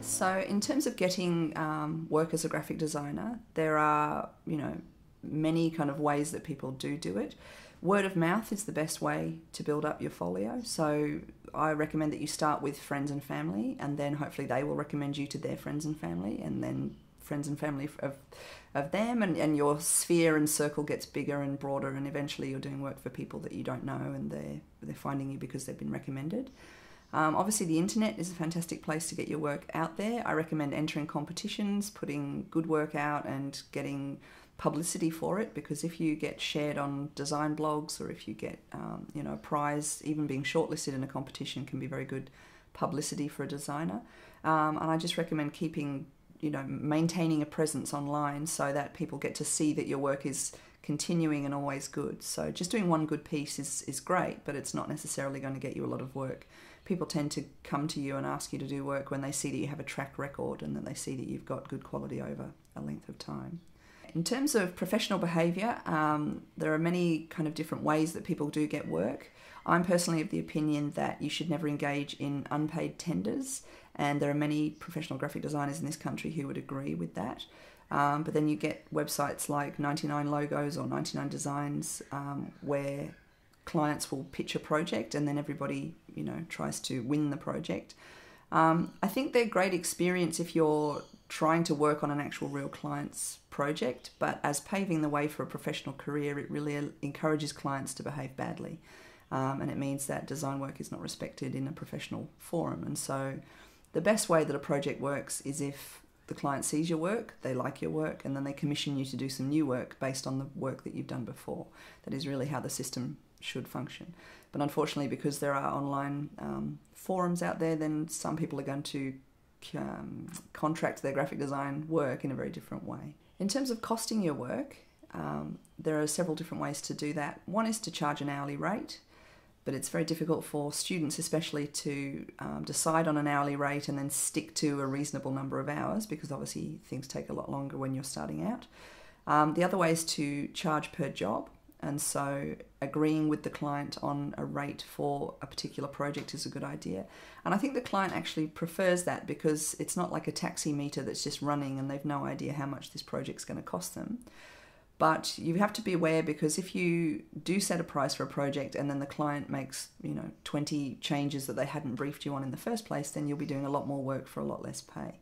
So in terms of getting work as a graphic designer, there are, many kind of ways that people do it. Word of mouth is the best way to build up your folio. So I recommend that you start with friends and family, and then hopefully they will recommend you to their friends and family, and then friends and family of them, and your sphere and circle gets bigger and broader, and eventually you're doing work for people that you don't know, and they're finding you because they've been recommended. Obviously the internet is a fantastic place to get your work out there. I recommend entering competitions, putting good work out and getting publicity for it, because if you get shared on design blogs, or if you get a prize, even being shortlisted in a competition can be very good publicity for a designer. And I just recommend maintaining a presence online so that people get to see that your work is continuing and always good. So just doing one good piece is great, but it's not necessarily going to get you a lot of work. People tend to come to you and ask you to do work when they see that you have a track record and that they see that you've got good quality over a length of time. In terms of professional behaviour, there are many kind of different ways that people do get work. I'm personally of the opinion that you should never engage in unpaid tenders, and there are many professional graphic designers in this country who would agree with that. But then you get websites like 99 Logos or 99 Designs where clients will pitch a project and then everybody tries to win the project. I think they're great experience if you're trying to work on an actual real client's project, but as paving the way for a professional career, it really encourages clients to behave badly. And it means that design work is not respected in a professional forum. And so the best way that a project works is if the client sees your work, they like your work, and then they commission you to do some new work based on the work that you've done before. That is really how the system should function. But unfortunately, because there are online forums out there, then some people are going to contract their graphic design work in a very different way. In terms of costing your work, there are several different ways to do that. One is to charge an hourly rate, but it's very difficult for students especially to decide on an hourly rate and then stick to a reasonable number of hours, because obviously things take a lot longer when you're starting out. The other way is to charge per job, and so agreeing with the client on a rate for a particular project is a good idea. And I think the client actually prefers that, because it's not like a taxi meter that's just running and they've no idea how much this project's going to cost them. But you have to be aware, because if you do set a price for a project and then the client makes 20 changes that they hadn't briefed you on in the first place, then you'll be doing a lot more work for a lot less pay.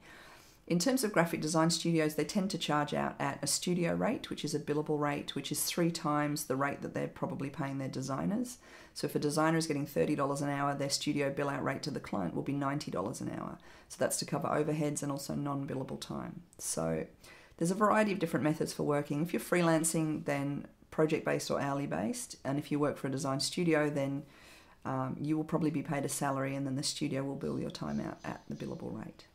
In terms of graphic design studios, they tend to charge out at a studio rate, which is a billable rate, which is 3 times the rate that they're probably paying their designers. So if a designer is getting $30 an hour, their studio bill out rate to the client will be $90 an hour. So that's to cover overheads and also non-billable time. So there's a variety of different methods for working. If you're freelancing, then project-based or hourly-based. And if you work for a design studio, then you will probably be paid a salary, and then the studio will bill your time out at the billable rate.